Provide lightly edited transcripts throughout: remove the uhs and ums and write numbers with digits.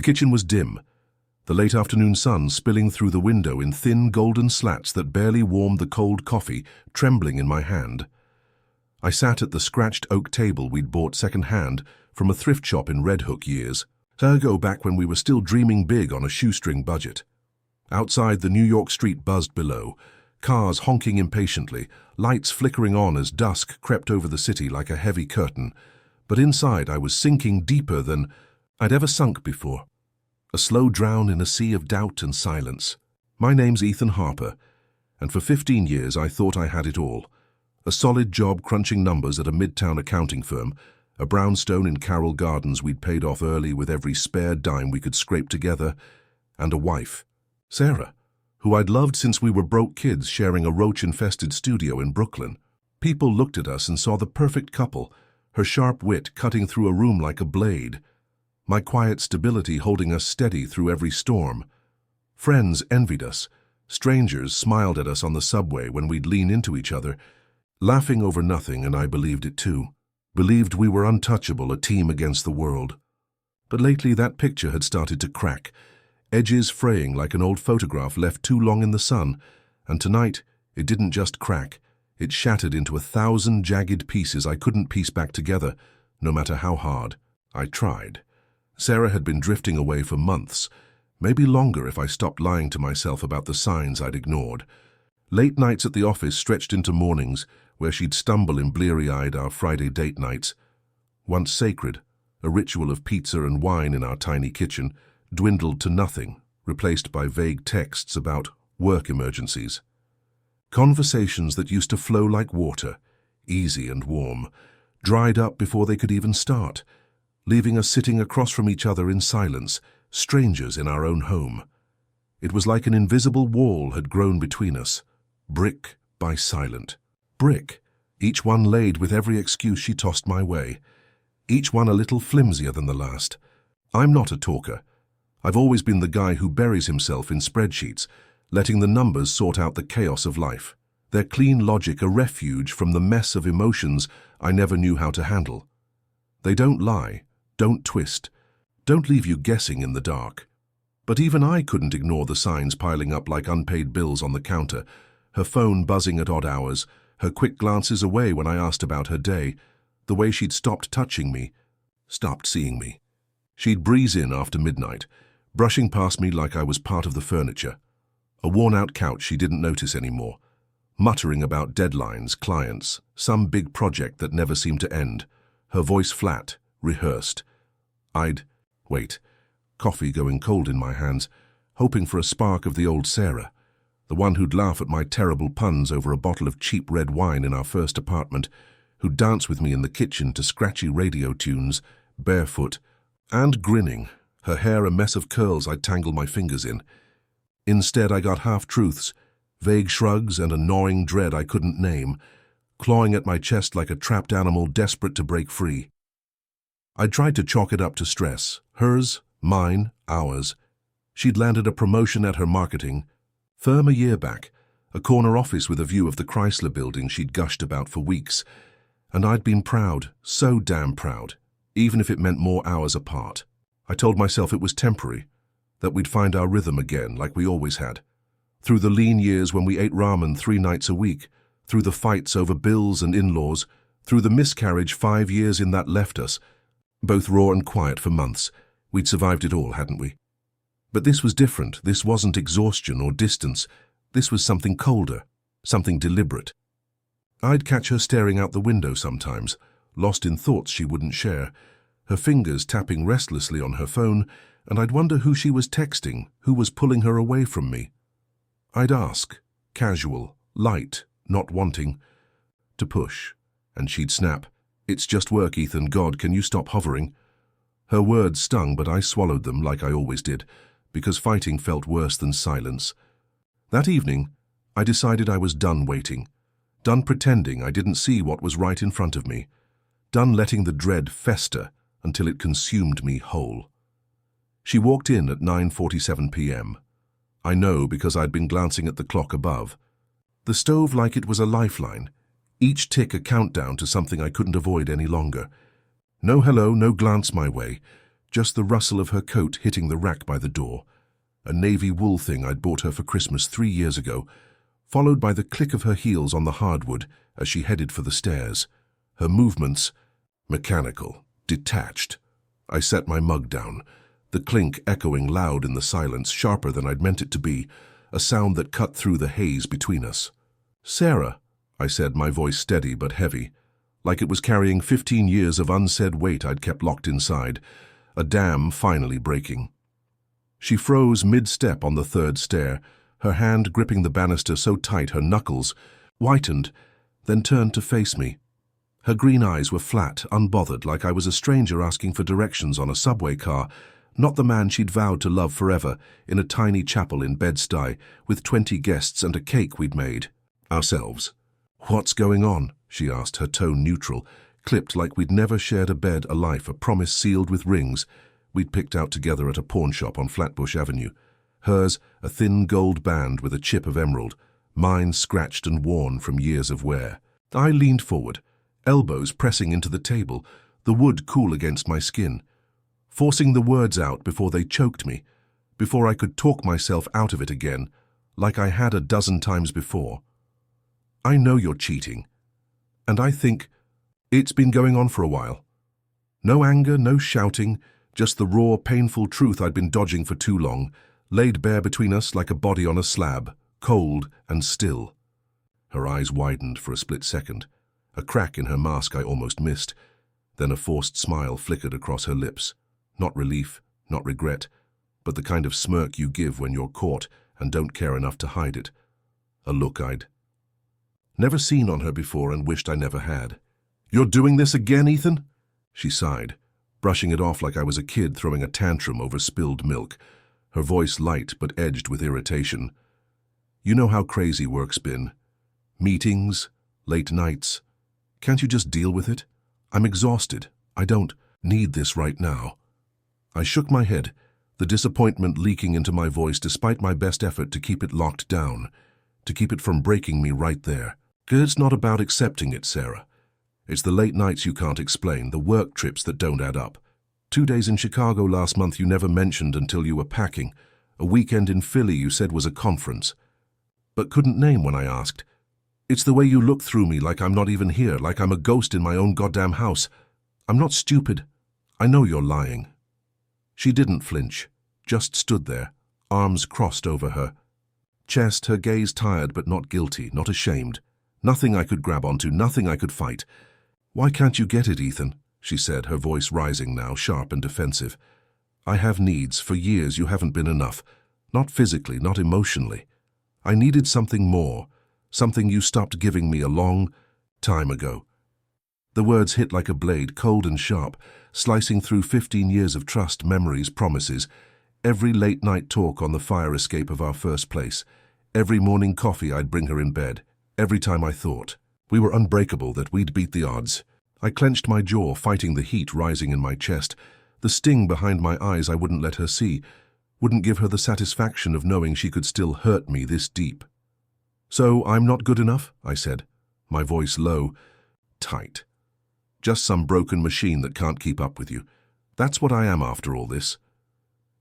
kitchen was dim, the late afternoon sun spilling through the window in thin golden slats that barely warmed the cold coffee, trembling in my hand. I sat at the scratched oak table we'd bought second-hand from a thrift shop in Red Hook years ago, back when we were still dreaming big on a shoestring budget. Outside, the New York street buzzed below, cars honking impatiently, lights flickering on as dusk crept over the city like a heavy curtain. But inside, I was sinking deeper than I'd ever sunk before. A slow drown in a sea of doubt and silence. My name's Ethan Harper, and for 15 years I thought I had it all. A solid job crunching numbers at a midtown accounting firm, a brownstone in Carroll Gardens we'd paid off early with every spare dime we could scrape together, and a wife, Sarah, who I'd loved since we were broke kids sharing a roach-infested studio in Brooklyn. People looked at us and saw the perfect couple, her sharp wit cutting through a room like a blade, my quiet stability holding us steady through every storm. Friends envied us. Strangers smiled at us on the subway when we'd lean into each other, laughing over nothing, and I believed it too. Believed we were untouchable, a team against the world. But lately that picture had started to crack, edges fraying like an old photograph left too long in the sun, and tonight it didn't just crack, it shattered into 1,000 jagged pieces I couldn't piece back together, no matter how hard I tried. Sarah had been drifting away for months, maybe longer if I stopped lying to myself about the signs I'd ignored. Late nights at the office stretched into mornings, where she'd stumble in bleary-eyed our Friday date nights. Once sacred, a ritual of pizza and wine in our tiny kitchen, dwindled to nothing, replaced by vague texts about work emergencies. Conversations that used to flow like water, easy and warm, dried up before they could even start, leaving us sitting across from each other in silence, strangers in our own home. It was like an invisible wall had grown between us, brick by silent. Brick, each one laid with every excuse she tossed my way, each one a little flimsier than the last. I'm not a talker. I've always been the guy who buries himself in spreadsheets, letting the numbers sort out the chaos of life, their clean logic a refuge from the mess of emotions I never knew how to handle. They don't lie, don't twist, don't leave you guessing in the dark. But even I couldn't ignore the signs piling up like unpaid bills on the counter, her phone buzzing at odd hours, her quick glances away when I asked about her day, the way she'd stopped touching me, stopped seeing me. She'd breeze in after midnight, brushing past me like I was part of the furniture. A worn-out couch she didn't notice anymore, muttering about deadlines, clients, some big project that never seemed to end, her voice flat, rehearsed. Wait, coffee going cold in my hands, hoping for a spark of the old Sarah, the one who'd laugh at my terrible puns over a bottle of cheap red wine in our first apartment, who'd dance with me in the kitchen to scratchy radio tunes, barefoot, and grinning, her hair a mess of curls I'd tangle my fingers in. Instead, I got half-truths, vague shrugs, and a gnawing dread I couldn't name, clawing at my chest like a trapped animal desperate to break free. I'd tried to chalk it up to stress, hers, mine, ours. She'd landed a promotion at her marketing firm a year back, a corner office with a view of the Chrysler building she'd gushed about for weeks, and I'd been proud, so damn proud, even if it meant more hours apart. I told myself it was temporary, that we'd find our rhythm again like we always had. Through the lean years when we ate ramen 3 nights a week, through the fights over bills and in-laws, through the miscarriage 5 years in that left us, both raw and quiet for months, we'd survived it all, hadn't we? But this was different. This wasn't exhaustion or distance. This was something colder, something deliberate. I'd catch her staring out the window sometimes, lost in thoughts she wouldn't share, her fingers tapping restlessly on her phone, and I'd wonder who she was texting, who was pulling her away from me. I'd ask, casual, light, not wanting, to push, and she'd snap, "It's just work, Ethan. God, can you stop hovering?" Her words stung, but I swallowed them like I always did, because fighting felt worse than silence. That evening, I decided I was done waiting, done pretending I didn't see what was right in front of me, done letting the dread fester until it consumed me whole. She walked in at 9:47 p.m. I know because I'd been glancing at the clock above. The stove like it was a lifeline, each tick a countdown to something I couldn't avoid any longer. No hello, no glance my way, just the rustle of her coat hitting the rack by the door, a navy wool thing I'd bought her for Christmas 3 years ago, followed by the click of her heels on the hardwood as she headed for the stairs. Her movements, mechanical, detached. I set my mug down, the clink echoing loud in the silence, sharper than I'd meant it to be, a sound that cut through the haze between us. "Sarah," I said, my voice steady but heavy, like it was carrying 15 years of unsaid weight I'd kept locked inside, a dam finally breaking. She froze mid-step on the third stair, her hand gripping the banister so tight her knuckles whitened, then turned to face me. Her green eyes were flat, unbothered, like I was a stranger asking for directions on a subway car, not the man she'd vowed to love forever, in a tiny chapel in Bed-Stuy, with 20 guests and a cake we'd made ourselves. "What's going on?" she asked, her tone neutral, clipped like we'd never shared a bed, a life, a promise sealed with rings we'd picked out together at a pawn shop on Flatbush Avenue. Hers, a thin gold band with a chip of emerald, mine scratched and worn from years of wear. I leaned forward, elbows pressing into the table, the wood cool against my skin, forcing the words out before they choked me, before I could talk myself out of it again, like I had a dozen times before. "I know you're cheating, and I think it's been going on for a while." No anger, no shouting, just the raw, painful truth I'd been dodging for too long, laid bare between us like a body on a slab, cold and still. Her eyes widened for a split second, a crack in her mask I almost missed, then a forced smile flickered across her lips. Not relief, not regret, but the kind of smirk you give when you're caught and don't care enough to hide it. A look I'd never seen on her before and wished I never had. "You're doing this again, Ethan?" She sighed, brushing it off like I was a kid throwing a tantrum over spilled milk, her voice light but edged with irritation. "You know how crazy work's been. Meetings, late nights. Can't you just deal with it? I'm exhausted. I don't need this right now." I shook my head, the disappointment leaking into my voice despite my best effort to keep it locked down, to keep it from breaking me right there. "It's not about accepting it, Sarah. It's the late nights you can't explain, the work trips that don't add up. 2 days in Chicago last month you never mentioned until you were packing. A weekend in Philly you said was a conference, but couldn't name when I asked. It's the way you look through me like I'm not even here, like I'm a ghost in my own goddamn house. I'm not stupid. I know you're lying." She didn't flinch, just stood there, arms crossed over her chest, her gaze tired but not guilty, not ashamed. Nothing I could grab onto, nothing I could fight. "Why can't you get it, Ethan?" she said, her voice rising now, sharp and defensive. "I have needs. For years you haven't been enough. Not physically, not emotionally. I needed something more, something you stopped giving me a long time ago." The words hit like a blade, cold and sharp, slicing through 15 years of trust, memories, promises, every late-night talk on the fire escape of our first place, every morning coffee I'd bring her in bed, every time I thought we were unbreakable, that we'd beat the odds. I clenched my jaw, fighting the heat rising in my chest, the sting behind my eyes I wouldn't let her see, wouldn't give her the satisfaction of knowing she could still hurt me this deep. "So I'm not good enough?" I said, my voice low, tight. "Just some broken machine that can't keep up with you. That's what I am after all this."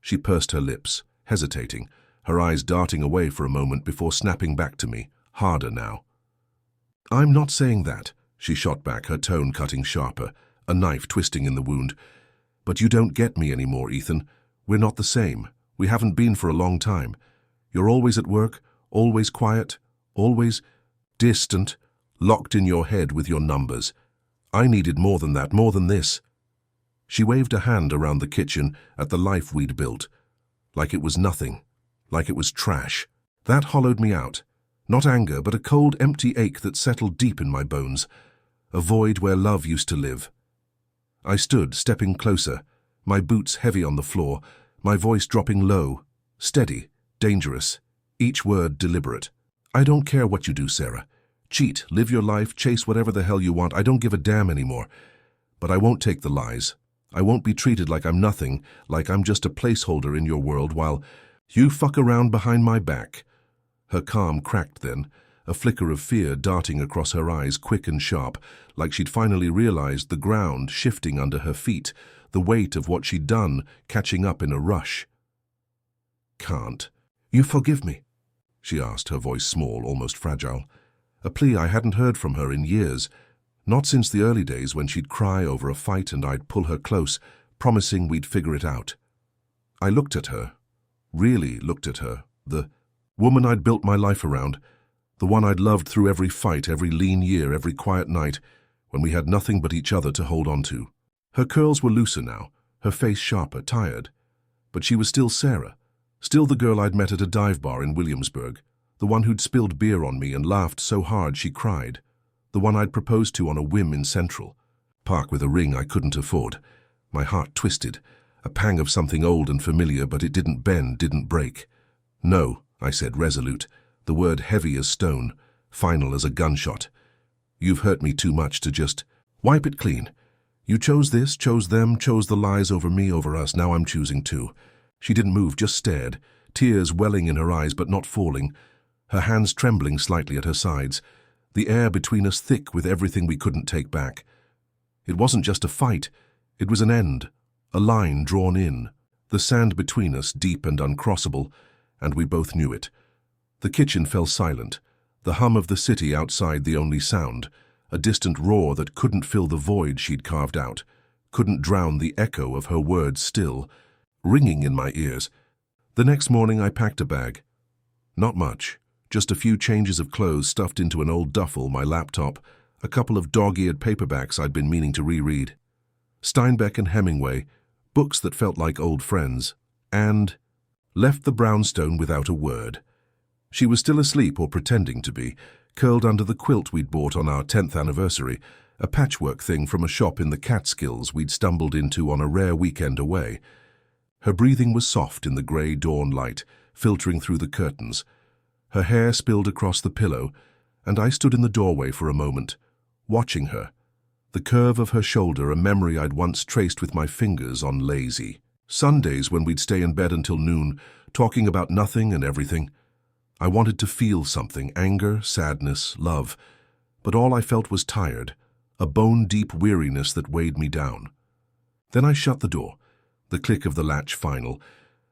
She pursed her lips, hesitating, her eyes darting away for a moment before snapping back to me, harder now. "I'm not saying that," she shot back, her tone cutting sharper, a knife twisting in the wound. "But you don't get me anymore, Ethan. We're not the same. We haven't been for a long time. You're always at work, always quiet, always distant, locked in your head with your numbers. I needed more than that, more than this." She waved a hand around the kitchen at the life we'd built, like it was nothing, like it was trash. That hollowed me out. Not anger, but a cold, empty ache that settled deep in my bones, a void where love used to live. I stood, stepping closer, my boots heavy on the floor, my voice dropping low, steady, dangerous, each word deliberate. "I don't care what you do, Sarah. Cheat, live your life, chase whatever the hell you want. I don't give a damn anymore. But I won't take the lies. I won't be treated like I'm nothing, like I'm just a placeholder in your world while you fuck around behind my back." Her calm cracked then, a flicker of fear darting across her eyes, quick and sharp, like she'd finally realized the ground shifting under her feet, the weight of what she'd done, catching up in a rush. "Can't you forgive me?" she asked, her voice small, almost fragile. A plea I hadn't heard from her in years, not since the early days when she'd cry over a fight and I'd pull her close, promising we'd figure it out. I looked at her, really looked at her, the woman I'd built my life around, the one I'd loved through every fight, every lean year, every quiet night, when we had nothing but each other to hold on to. Her curls were looser now, her face sharper, tired. But she was still Sarah, still the girl I'd met at a dive bar in Williamsburg, the one who'd spilled beer on me and laughed so hard she cried, the one I'd proposed to on a whim in Central Park with a ring I couldn't afford. My heart twisted, a pang of something old and familiar, but it didn't bend, didn't break. "No," I said, resolute, the word heavy as stone, final as a gunshot. "You've hurt me too much to just wipe it clean. You chose this, chose them, chose the lies over me, over us. Now I'm choosing too." She didn't move, just stared, tears welling in her eyes but not falling, her hands trembling slightly at her sides, the air between us thick with everything we couldn't take back. It wasn't just a fight, it was an end, a line drawn in, the sand between us deep and uncrossable, and we both knew it. The kitchen fell silent, the hum of the city outside the only sound, a distant roar that couldn't fill the void she'd carved out, couldn't drown the echo of her words still, ringing in my ears. The next morning I packed a bag. Not much, just a few changes of clothes stuffed into an old duffel, my laptop, a couple of dog-eared paperbacks I'd been meaning to reread. Steinbeck and Hemingway, books that felt like old friends, and left the brownstone without a word. She was still asleep, or pretending to be, curled under the quilt we'd bought on our 10th anniversary, a patchwork thing from a shop in the Catskills we'd stumbled into on a rare weekend away. Her breathing was soft in the grey dawn light, filtering through the curtains. Her hair spilled across the pillow, and I stood in the doorway for a moment, watching her. The curve of her shoulder, a memory I'd once traced with my fingers on lazy Sundays when we'd stay in bed until noon, talking about nothing and everything. I wanted to feel something, anger, sadness, love, but all I felt was tired, a bone-deep weariness that weighed me down. Then I shut the door, the click of the latch final,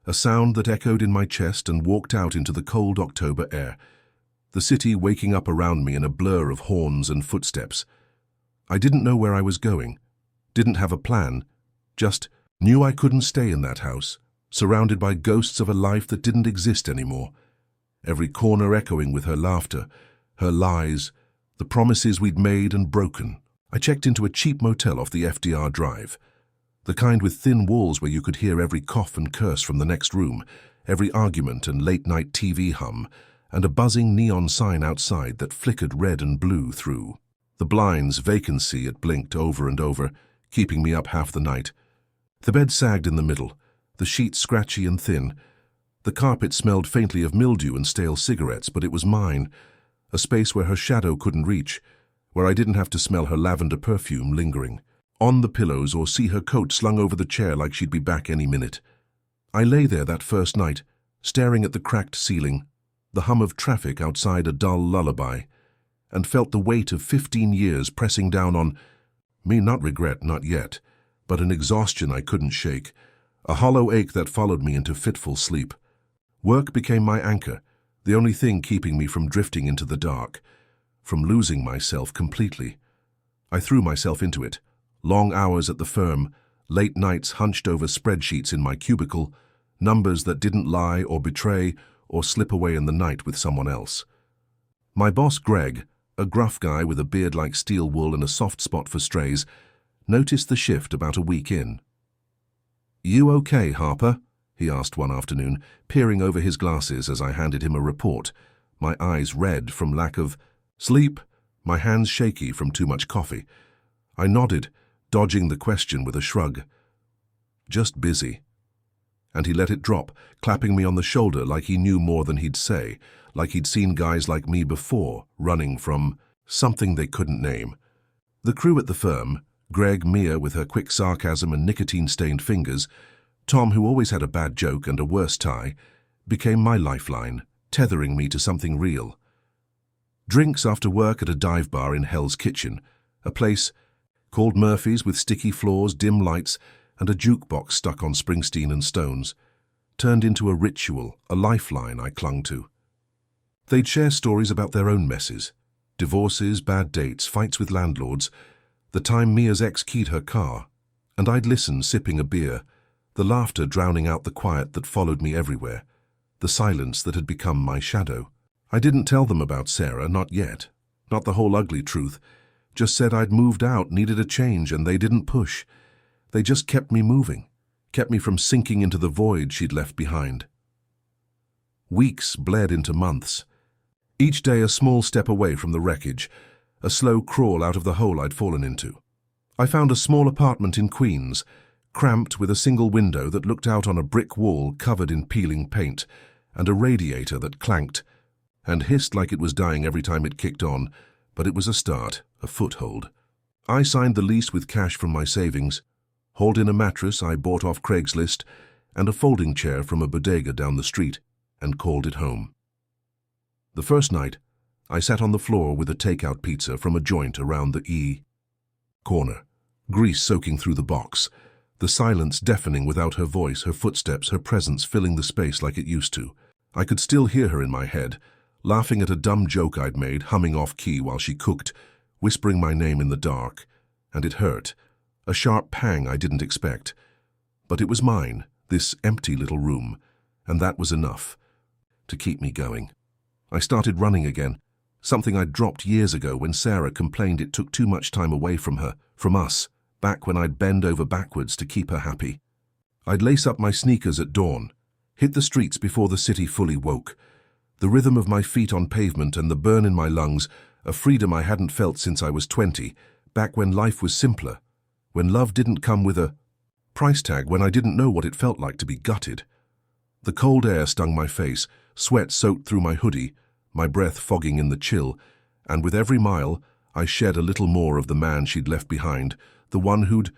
a sound that echoed in my chest, and walked out into the cold October air, the city waking up around me in a blur of horns and footsteps. I didn't know where I was going, didn't have a plan, just knew I couldn't stay in that house, surrounded by ghosts of a life that didn't exist anymore. Every corner echoing with her laughter, her lies, the promises we'd made and broken. I checked into a cheap motel off the FDR Drive, the kind with thin walls where you could hear every cough and curse from the next room, every argument and late-night TV hum, and a buzzing neon sign outside that flickered red and blue through the blinds. Vacancy, it blinked over and over, keeping me up half the night. The bed sagged in the middle, the sheets scratchy and thin. The carpet smelled faintly of mildew and stale cigarettes, but it was mine, a space where her shadow couldn't reach, where I didn't have to smell her lavender perfume lingering on the pillows or see her coat slung over the chair like she'd be back any minute. I lay there that first night, staring at the cracked ceiling, the hum of traffic outside a dull lullaby, and felt the weight of 15 years pressing down on me. Not regret, not yet, but an exhaustion I couldn't shake, a hollow ache that followed me into fitful sleep. Work became my anchor, the only thing keeping me from drifting into the dark, from losing myself completely. I threw myself into it. Long hours at the firm, late nights hunched over spreadsheets in my cubicle, numbers that didn't lie or betray or slip away in the night with someone else. My boss, Greg, a gruff guy with a beard like steel wool and a soft spot for strays, noticed the shift about a week in. "You okay, Harper?" he asked one afternoon, peering over his glasses as I handed him a report, my eyes red from lack of sleep, my hands shaky from too much coffee. I nodded, dodging the question with a shrug. "Just busy." And he let it drop, clapping me on the shoulder like he knew more than he'd say, like he'd seen guys like me before, running from something they couldn't name. The crew at the firm, Greg, Mia with her quick sarcasm and nicotine-stained fingers, Tom, who always had a bad joke and a worse tie, became my lifeline, tethering me to something real. Drinks after work at a dive bar in Hell's Kitchen, a place called Murphy's with sticky floors, dim lights, and a jukebox stuck on Springsteen and Stones, turned into a ritual, a lifeline I clung to. They'd share stories about their own messes, divorces, bad dates, fights with landlords, the time Mia's ex keyed her car, and I'd listen sipping a beer, the laughter drowning out the quiet that followed me everywhere, the silence that had become my shadow. I didn't tell them about Sarah, not yet, not the whole ugly truth, just said I'd moved out, needed a change, and they didn't push. They just kept me moving, kept me from sinking into the void she'd left behind. Weeks bled into months. Each day a small step away from the wreckage, a slow crawl out of the hole I'd fallen into. I found a small apartment in Queens, cramped with a single window that looked out on a brick wall covered in peeling paint, and a radiator that clanked and hissed like it was dying every time it kicked on, but it was a start, a foothold. I signed the lease with cash from my savings, hauled in a mattress I bought off Craigslist, and a folding chair from a bodega down the street, and called it home. The first night, I sat on the floor with a takeout pizza from a joint around the E corner, grease soaking through the box, the silence deafening without her voice, her footsteps, her presence filling the space like it used to. I could still hear her in my head, laughing at a dumb joke I'd made, humming off-key while she cooked, whispering my name in the dark, and it hurt, a sharp pang I didn't expect. But it was mine, this empty little room, and that was enough to keep me going. I started running again, something I'd dropped years ago when Sarah complained it took too much time away from her, from us, back when I'd bend over backwards to keep her happy. I'd lace up my sneakers at dawn, hit the streets before the city fully woke, the rhythm of my feet on pavement and the burn in my lungs, a freedom I hadn't felt since I was 20, back when life was simpler, when love didn't come with a price tag, when I didn't know what it felt like to be gutted. The cold air stung my face, sweat soaked through my hoodie, my breath fogging in the chill, and with every mile, I shed a little more of the man she'd left behind, the one who'd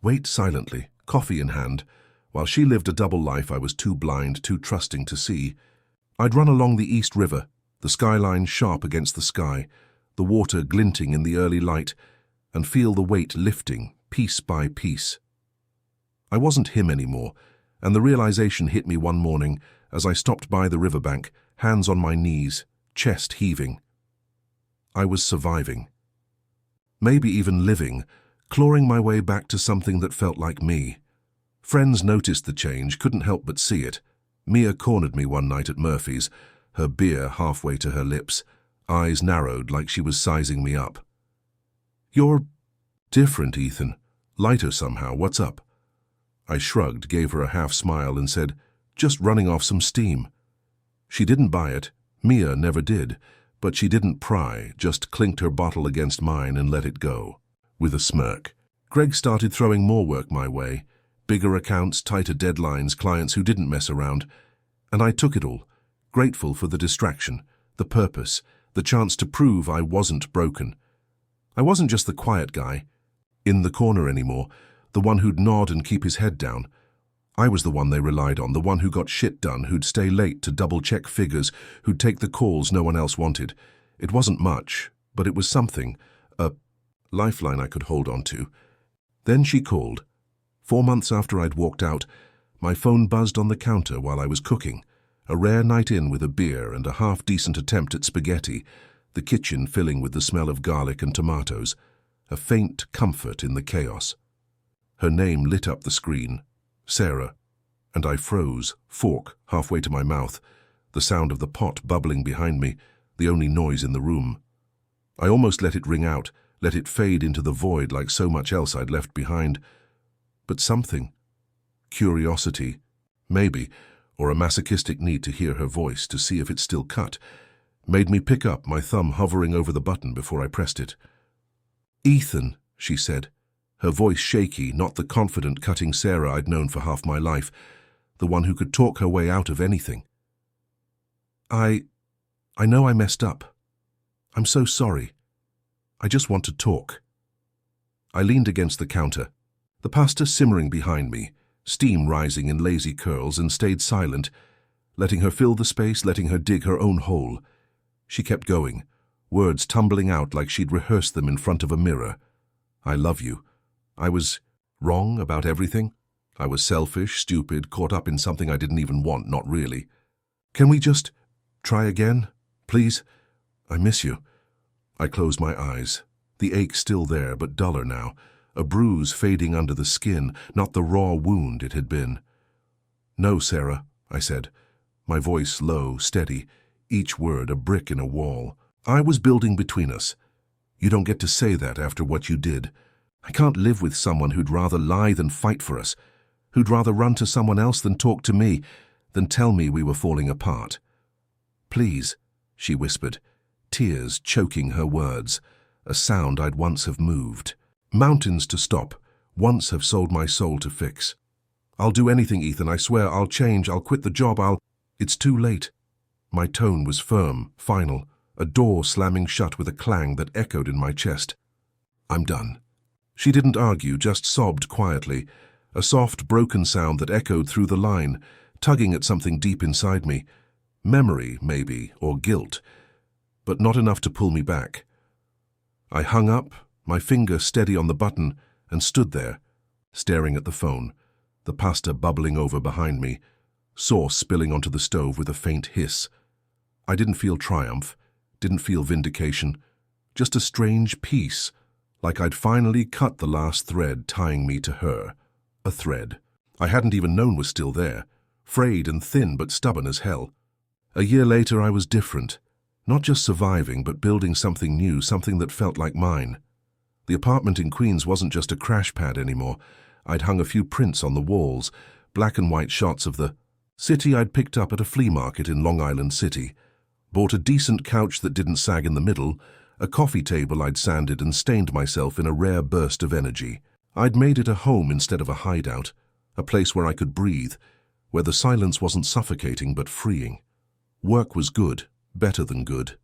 wait silently, coffee in hand, while she lived a double life I was too blind, too trusting to see. I'd run along the East River, the skyline sharp against the sky, the water glinting in the early light, and feel the weight lifting, piece by piece. I wasn't him anymore, and the realization hit me one morning as I stopped by the riverbank, hands on my knees, chest heaving. I was surviving. Maybe even living, clawing my way back to something that felt like me. Friends noticed the change, couldn't help but see it. Mia cornered me one night at Murphy's, her beer halfway to her lips, eyes narrowed like she was sizing me up. "You're different, Ethan. Lighter somehow. What's up?" I shrugged, gave her a half smile and said, "Just running off some steam." She didn't buy it. Mia never did. But she didn't pry, just clinked her bottle against mine and let it go. With a smirk. Greg started throwing more work my way. Bigger accounts, tighter deadlines, clients who didn't mess around. And I took it all, grateful for the distraction, the purpose, the chance to prove I wasn't broken. I wasn't just the quiet guy, in the corner anymore, the one who'd nod and keep his head down. I was the one they relied on, the one who got shit done, who'd stay late to double-check figures, who'd take the calls no one else wanted. It wasn't much, but it was something, a lifeline I could hold on to. Then she called. 4 months after I'd walked out, my phone buzzed on the counter while I was cooking, a rare night in with a beer and a half-decent attempt at spaghetti, the kitchen filling with the smell of garlic and tomatoes, a faint comfort in the chaos. Her name lit up the screen, Sarah, and I froze, fork halfway to my mouth, the sound of the pot bubbling behind me, the only noise in the room. I almost let it ring out, let it fade into the void like so much else I'd left behind. But something, curiosity, maybe, or a masochistic need to hear her voice to see if it still cut, made me pick up, my thumb hovering over the button before I pressed it. "Ethan," she said, her voice shaky, not the confident, cutting Sarah I'd known for half my life, the one who could talk her way out of anything. I know I messed up. I'm so sorry. I just want to talk." I leaned against the counter, the pasta simmering behind me, steam rising in lazy curls, and stayed silent, letting her fill the space, letting her dig her own hole. She kept going, words tumbling out like she'd rehearsed them in front of a mirror. "I love you." I was Wrong about everything? I was selfish, stupid, caught up in something I didn't even want, not really. Can we just try again? Please? I miss you. I closed my eyes. The ache still there, but duller now. A bruise fading under the skin, not the raw wound it had been. No, Sarah, I said, my voice low, steady, each word a brick in a wall. I was building between us. You don't get to say that after what you did. I can't live with someone who'd rather lie than fight for us, who'd rather run to someone else than talk to me, than tell me we were falling apart. Please, she whispered, tears choking her words, a sound I'd once have moved. Mountains to stop, once have sold my soul to fix. I'll do anything, Ethan, I swear, I'll change, I'll quit the job, It's too late. My tone was firm, final, a door slamming shut with a clang that echoed in my chest. I'm done. She didn't argue, just sobbed quietly, a soft, broken sound that echoed through the line, tugging at something deep inside me. Memory, maybe, or guilt, but not enough to pull me back. I hung up, my finger steady on the button, and stood there, staring at the phone, the pasta bubbling over behind me, sauce spilling onto the stove with a faint hiss. I didn't feel triumph, didn't feel vindication, just a strange peace, like I'd finally cut the last thread tying me to her. A thread I hadn't even known was still there, frayed and thin but stubborn as hell. A year later I was different, not just surviving but building something new, something that felt like mine. The apartment in Queens wasn't just a crash pad anymore. I'd hung a few prints on the walls, black and white shots of the city I'd picked up at a flea market in Long Island City. Bought a decent couch that didn't sag in the middle, a coffee table I'd sanded and stained myself in a rare burst of energy. I'd made it a home instead of a hideout, a place where I could breathe, where the silence wasn't suffocating but freeing. Work was good, better than good.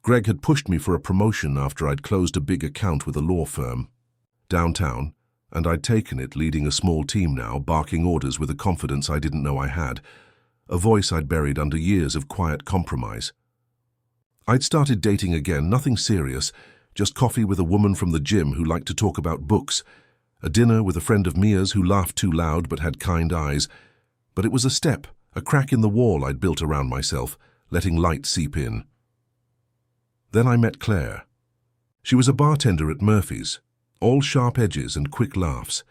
Greg had pushed me for a promotion after I'd closed a big account with a law firm downtown, and I'd taken it, leading a small team now, barking orders with a confidence I didn't know I had, a voice I'd buried under years of quiet compromise. I'd started dating again, nothing serious, just coffee with a woman from the gym who liked to talk about books, a dinner with a friend of Mia's who laughed too loud but had kind eyes. But it was a step, a crack in the wall I'd built around myself, letting light seep in. Then I met Claire. She was a bartender at Murphy's, all sharp edges and quick laughs.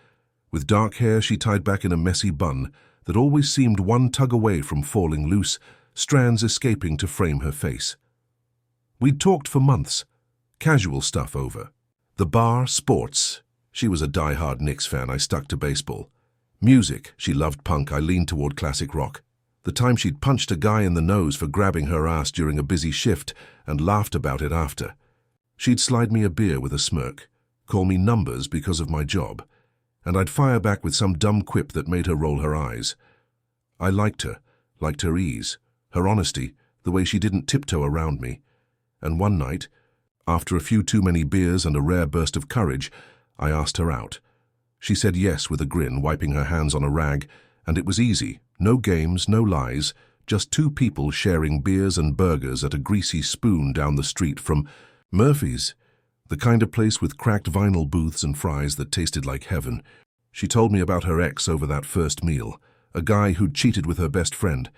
With dark hair she tied back in a messy bun that always seemed one tug away from falling loose, strands escaping to frame her face. We'd talked for months, casual stuff over. The bar, sports. She was a die-hard Knicks fan, I stuck to baseball. Music, she loved punk, I leaned toward classic rock. The time she'd punched a guy in the nose for grabbing her ass during a busy shift and laughed about it after. She'd slide me a beer with a smirk, call me numbers because of my job, and I'd fire back with some dumb quip that made her roll her eyes. I liked her ease, her honesty, the way she didn't tiptoe around me. And one night, after a few too many beers and a rare burst of courage, I asked her out. She said yes with a grin, wiping her hands on a rag, and it was easy. No games, no lies, just two people sharing beers and burgers at a greasy spoon down the street from Murphy's, the kind of place with cracked vinyl booths and fries that tasted like heaven. She told me about her ex over that first meal, a guy who'd cheated with her best friend,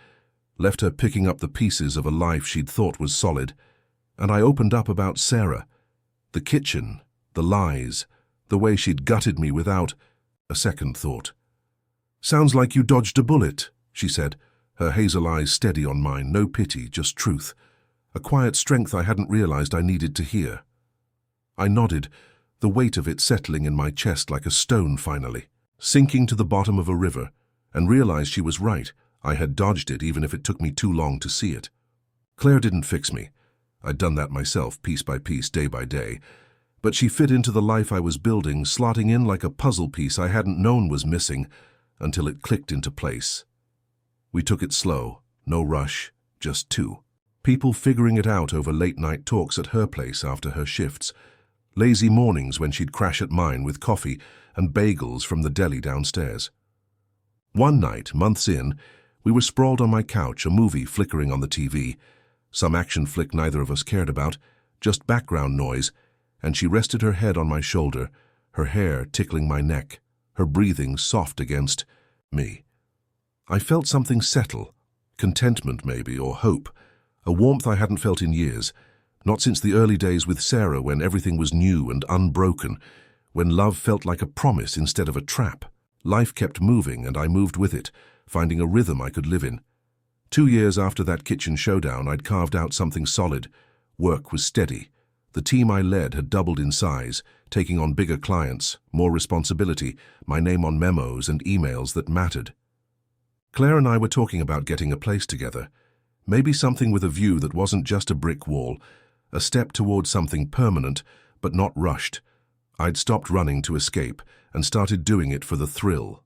left her picking up the pieces of a life she'd thought was solid. And I opened up about Sarah, the kitchen, the lies, the way she'd gutted me without a second thought. Sounds like you dodged a bullet, she said, her hazel eyes steady on mine, no pity, just truth, a quiet strength I hadn't realized I needed to hear. I nodded, the weight of it settling in my chest like a stone finally, sinking to the bottom of a river, and realized she was right. I had dodged it even if it took me too long to see it. Claire didn't fix me. I'd done that myself, piece by piece, day by day. But she fit into the life I was building, slotting in like a puzzle piece I hadn't known was missing, until it clicked into place. We took it slow, no rush, just two. People figuring it out over late-night talks at her place after her shifts, lazy mornings when she'd crash at mine with coffee and bagels from the deli downstairs. One night, months in, we were sprawled on my couch, a movie flickering on the TV, some action flick neither of us cared about, just background noise, and she rested her head on my shoulder, her hair tickling my neck, her breathing soft against me. I felt something settle, contentment maybe, or hope, a warmth I hadn't felt in years, not since the early days with Sarah when everything was new and unbroken, when love felt like a promise instead of a trap. Life kept moving and I moved with it, finding a rhythm I could live in. 2 years after that kitchen showdown, I'd carved out something solid. Work was steady. The team I led had doubled in size, taking on bigger clients, more responsibility, my name on memos and emails that mattered. Claire and I were talking about getting a place together, maybe something with a view that wasn't just a brick wall, a step towards something permanent, but not rushed. I'd stopped running to escape and started doing it for the thrill,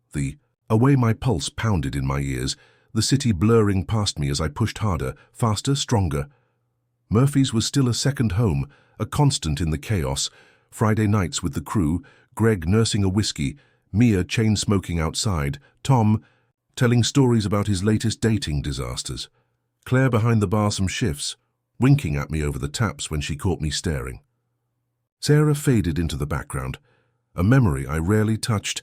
a way my pulse pounded in my ears, the city blurring past me as I pushed harder, faster, stronger. Murphy's was still a second home, a constant in the chaos. Friday nights with the crew, Greg nursing a whiskey, Mia chain-smoking outside, Tom telling stories about his latest dating disasters, Claire behind the bar some shifts, winking at me over the taps when she caught me staring. Sarah faded into the background, a memory I rarely touched,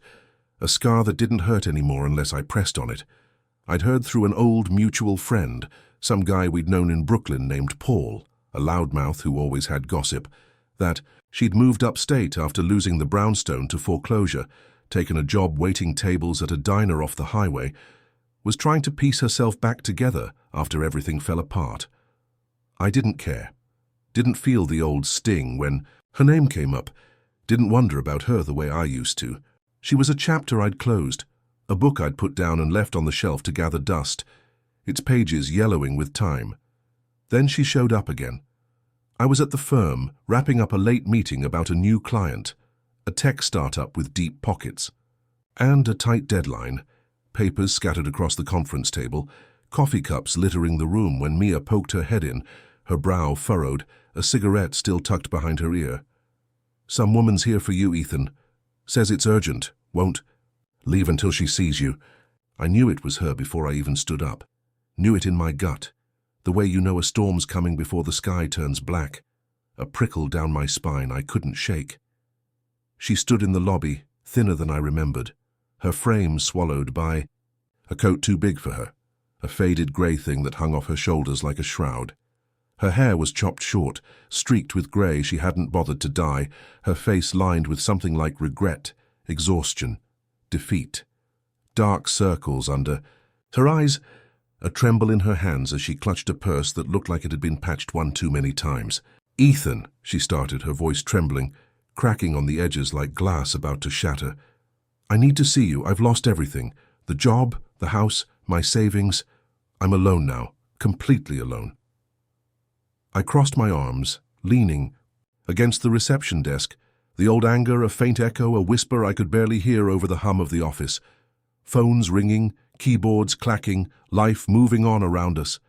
a scar that didn't hurt anymore unless I pressed on it. I'd heard through an old mutual friend, some guy we'd known in Brooklyn named Paul, a loudmouth who always had gossip, that she'd moved upstate after losing the brownstone to foreclosure, taken a job waiting tables at a diner off the highway, was trying to piece herself back together after everything fell apart. I didn't care, didn't feel the old sting when her name came up, didn't wonder about her the way I used to. She was a chapter I'd closed, a book I'd put down and left on the shelf to gather dust, its pages yellowing with time. Then she showed up again. I was at the firm, wrapping up a late meeting about a new client, a tech startup with deep pockets, and a tight deadline, papers scattered across the conference table, coffee cups littering the room when Mia poked her head in, her brow furrowed, a cigarette still tucked behind her ear. "Some woman's here for you, Ethan. Says it's urgent. Won't leave until she sees you." I knew it was her before I even stood up. Knew it in my gut. The way you know a storm's coming before the sky turns black. A prickle down my spine I couldn't shake. She stood in the lobby, thinner than I remembered, her frame swallowed by a coat too big for her, a faded grey thing that hung off her shoulders like a shroud. Her hair was chopped short, streaked with grey she hadn't bothered to dye, her face lined with something like regret, exhaustion, defeat. Dark circles under her eyes, a tremble in her hands as she clutched a purse that looked like it had been patched one too many times. "Ethan," she started, her voice trembling, cracking on the edges like glass about to shatter. "I need to see you. I've lost everything. The job, the house, my savings. I'm alone now, completely alone." I crossed my arms, leaning against the reception desk, the old anger a faint echo, a whisper I could barely hear over the hum of the office. Phones ringing, keyboards clacking, life moving on around us.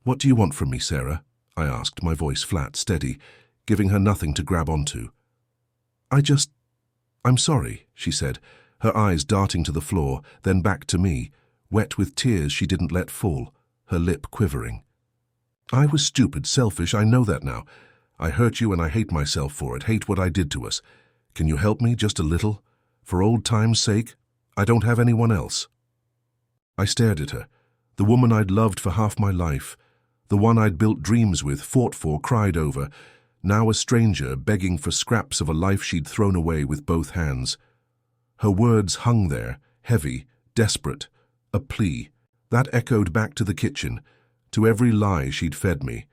"What do you want from me, Sarah?" I asked, my voice flat, steady, giving her nothing to grab onto. "I'm sorry," she said, her eyes darting to the floor, then back to me, wet with tears she didn't let fall, her lip quivering. "I was stupid, selfish, I know that now. I hurt you and I hate myself for it, hate what I did to us. Can you help me, just a little? For old time's sake? I don't have anyone else." I stared at her, the woman I'd loved for half my life, the one I'd built dreams with, fought for, cried over, now a stranger begging for scraps of a life she'd thrown away with both hands. Her words hung there, heavy, desperate, a plea. That echoed back to the kitchen, to every lie she'd fed me.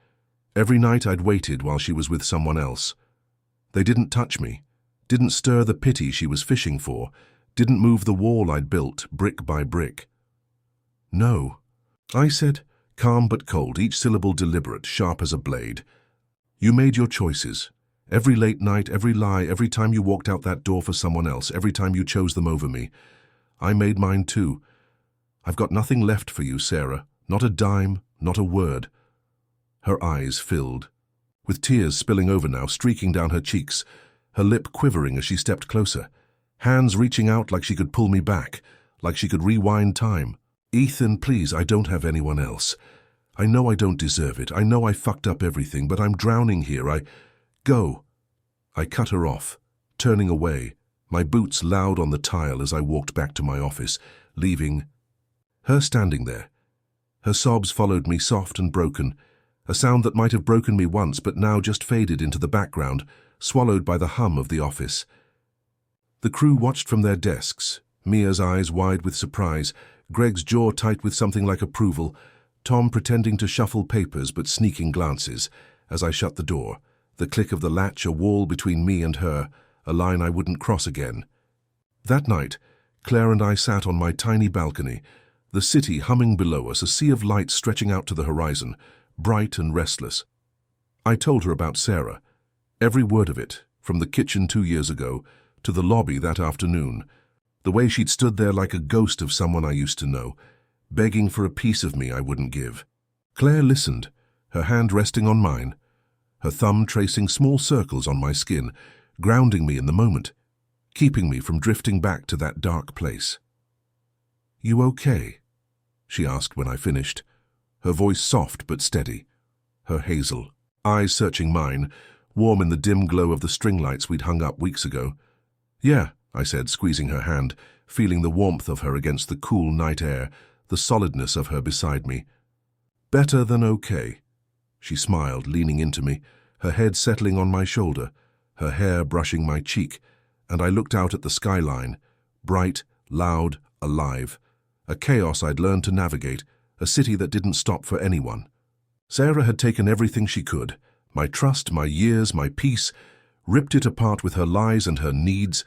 Every night I'd waited while she was with someone else. They didn't touch me, didn't stir the pity she was fishing for, didn't move the wall I'd built, brick by brick. "No," I said, calm but cold, each syllable deliberate, sharp as a blade. "You made your choices. Every late night, every lie, every time you walked out that door for someone else, every time you chose them over me. I made mine too. I've got nothing left for you, Sarah. Not a dime, not a word." Her eyes filled, with tears spilling over now, streaking down her cheeks, her lip quivering as she stepped closer, hands reaching out like she could pull me back, like she could rewind time. "Ethan, please, I don't have anyone else. I know I don't deserve it. I know I fucked up everything, but I'm drowning here. Go." I cut her off, turning away, my boots loud on the tile as I walked back to my office, leaving her standing there. Her sobs followed me, soft and broken, a sound that might have broken me once but now just faded into the background, swallowed by the hum of the office. The crew watched from their desks, Mia's eyes wide with surprise, Greg's jaw tight with something like approval, Tom pretending to shuffle papers but sneaking glances. As I shut the door, the click of the latch, a wall between me and her, a line I wouldn't cross again. That night, Claire and I sat on my tiny balcony, the city humming below us, a sea of light stretching out to the horizon, bright and restless. I told her about Sarah, every word of it, from the kitchen 2 years ago to the lobby that afternoon, the way she'd stood there like a ghost of someone I used to know, begging for a piece of me I wouldn't give. Claire listened, her hand resting on mine, her thumb tracing small circles on my skin, grounding me in the moment, keeping me from drifting back to that dark place. "You okay?" she asked when I finished, her voice soft but steady, her hazel eyes searching mine, warm in the dim glow of the string lights we'd hung up weeks ago. "Yeah," I said, squeezing her hand, feeling the warmth of her against the cool night air, the solidness of her beside me. "Better than okay." She smiled, leaning into me, her head settling on my shoulder, her hair brushing my cheek, and I looked out at the skyline, bright, loud, alive, a chaos I'd learned to navigate, a city that didn't stop for anyone. Sarah had taken everything she could, my trust, my years, my peace, ripped it apart with her lies and her needs,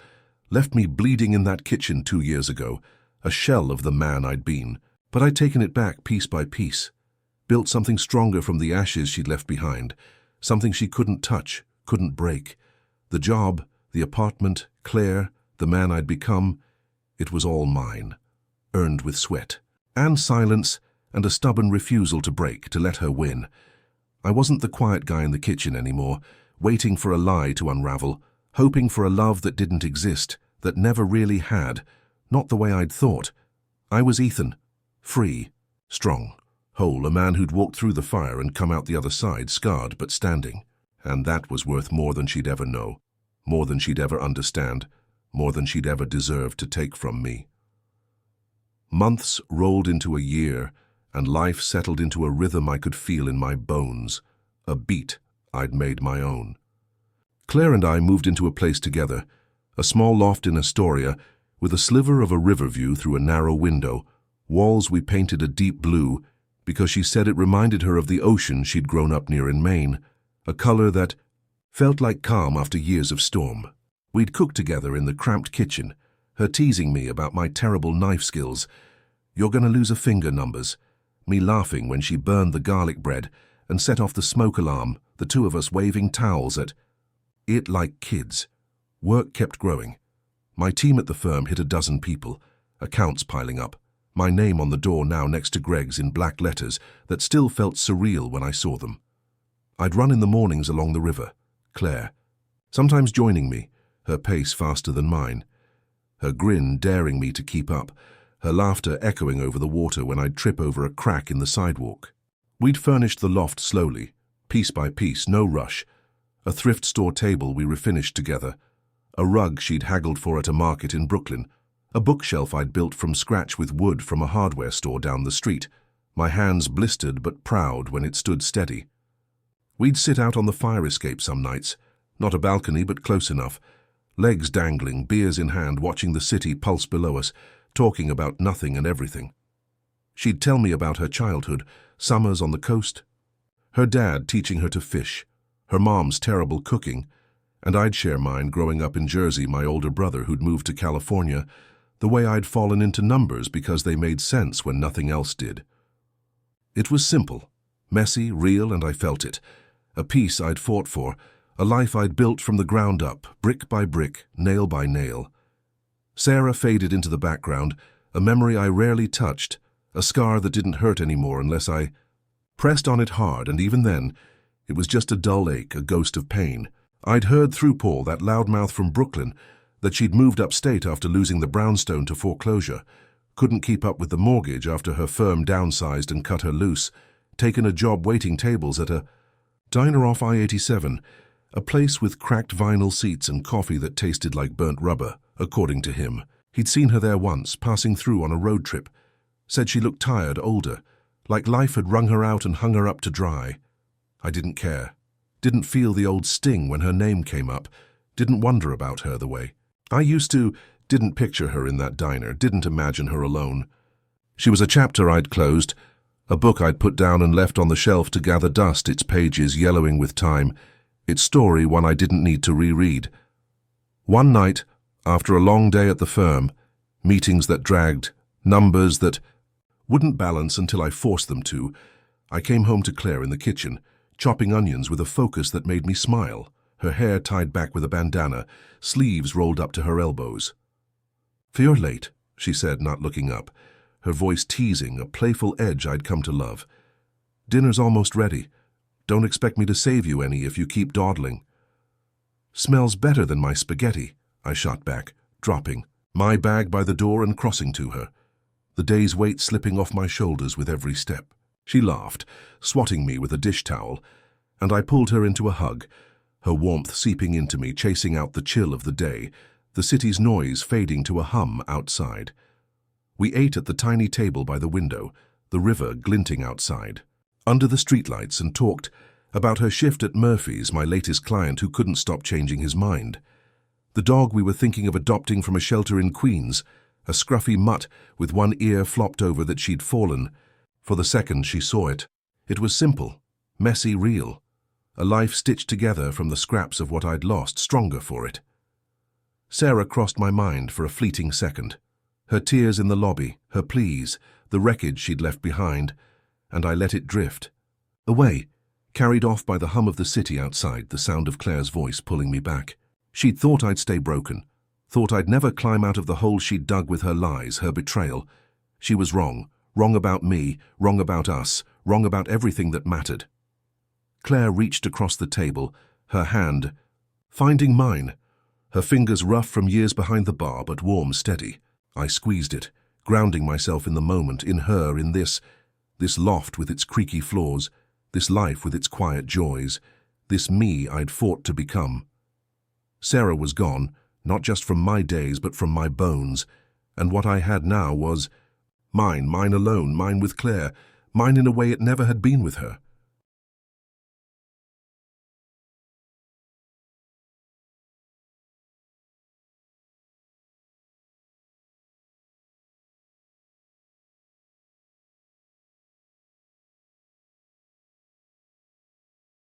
left me bleeding in that kitchen 2 years ago, a shell of the man I'd been. But I'd taken it back piece by piece, built something stronger from the ashes she'd left behind, something she couldn't touch, couldn't break. The job, the apartment, Claire, the man I'd become, it was all mine, earned with sweat, and silence, and a stubborn refusal to break, to let her win. I wasn't the quiet guy in the kitchen anymore, waiting for a lie to unravel, hoping for a love that didn't exist, that never really had, not the way I'd thought. I was Ethan, free, strong, whole, a man who'd walked through the fire and come out the other side, scarred but standing. And that was worth more than she'd ever know, more than she'd ever understand, more than she'd ever deserved to take from me. Months rolled into a year, and life settled into a rhythm I could feel in my bones, a beat I'd made my own. Claire and I moved into a place together, a small loft in Astoria, with a sliver of a river view through a narrow window, walls we painted a deep blue, because she said it reminded her of the ocean she'd grown up near in Maine, a color that felt like calm after years of storm. We'd cooked together in the cramped kitchen, her teasing me about my terrible knife skills. "You're gonna lose a finger, Numbers." Me laughing when she burned the garlic bread and set off the smoke alarm, the two of us waving towels at it like kids. Work kept growing. My team at the firm hit 12 people, accounts piling up, my name on the door now next to Greg's in black letters that still felt surreal when I saw them. I'd run in the mornings along the river, Claire, sometimes joining me, her pace faster than mine, her grin daring me to keep up, her laughter echoing over the water when I'd trip over a crack in the sidewalk. We'd furnished the loft slowly, piece by piece, no rush. A thrift store table we refinished together, a rug she'd haggled for at a market in Brooklyn, a bookshelf I'd built from scratch with wood from a hardware store down the street, my hands blistered but proud when it stood steady. We'd sit out on the fire escape some nights, not a balcony but close enough, legs dangling, beers in hand, watching the city pulse below us, talking about nothing and everything. She'd tell me about her childhood, summers on the coast, her dad teaching her to fish, her mom's terrible cooking, and I'd share mine growing up in Jersey, my older brother who'd moved to California, the way I'd fallen into numbers because they made sense when nothing else did. It was simple, messy, real, and I felt it. A peace I'd fought for, a life I'd built from the ground up, brick by brick, nail by nail. Sarah faded into the background, a memory I rarely touched, a scar that didn't hurt anymore unless I pressed on it hard, and even then, it was just a dull ache, a ghost of pain. I'd heard through Paul, that loudmouth from Brooklyn, that she'd moved upstate after losing the brownstone to foreclosure, couldn't keep up with the mortgage after her firm downsized and cut her loose, taken a job waiting tables at a diner off I-87, A place with cracked vinyl seats and coffee that tasted like burnt rubber, according to him. He'd seen her there once, passing through on a road trip. Said she looked tired, older, like life had wrung her out and hung her up to dry. I didn't care. Didn't feel the old sting when her name came up. Didn't wonder about her the way I used to. Didn't picture her in that diner. Didn't imagine her alone. She was a chapter I'd closed, a book I'd put down and left on the shelf to gather dust, its pages yellowing with time, its story one I didn't need to reread. One night, after a long day at the firm, meetings that dragged, numbers that wouldn't balance until I forced them to, I came home to Claire in the kitchen, chopping onions with a focus that made me smile, her hair tied back with a bandana, sleeves rolled up to her elbows. "For you're late," she said, not looking up, her voice teasing, a playful edge I'd come to love. "Dinner's almost ready. Don't expect me to save you any if you keep dawdling." "Smells better than my spaghetti," I shot back, dropping my bag by the door and crossing to her, the day's weight slipping off my shoulders with every step. She laughed, swatting me with a dish towel, and I pulled her into a hug, her warmth seeping into me, chasing out the chill of the day, the city's noise fading to a hum outside. We ate at the tiny table by the window, the river glinting outside, under the streetlights, and talked about her shift at Murphy's, my latest client who couldn't stop changing his mind. The dog we were thinking of adopting from a shelter in Queens, a scruffy mutt with one ear flopped over that she'd fallen. For the second she saw it. It was simple, messy, real. A life stitched together from the scraps of what I'd lost, stronger for it. Sarah crossed my mind for a fleeting second. Her tears in the lobby, her pleas, the wreckage she'd left behind, and I let it drift. Away, carried off by the hum of the city outside, the sound of Claire's voice pulling me back. She'd thought I'd stay broken, thought I'd never climb out of the hole she'd dug with her lies, her betrayal. She was wrong, wrong about me, wrong about us, wrong about everything that mattered. Claire reached across the table, her hand finding mine, her fingers rough from years behind the bar but warm, steady. I squeezed it, grounding myself in the moment, in her, in this loft with its creaky floors, this life with its quiet joys, this me I'd fought to become. Sarah was gone, not just from my days but from my bones, and what I had now was mine, mine alone, mine with Claire, mine in a way it never had been with her.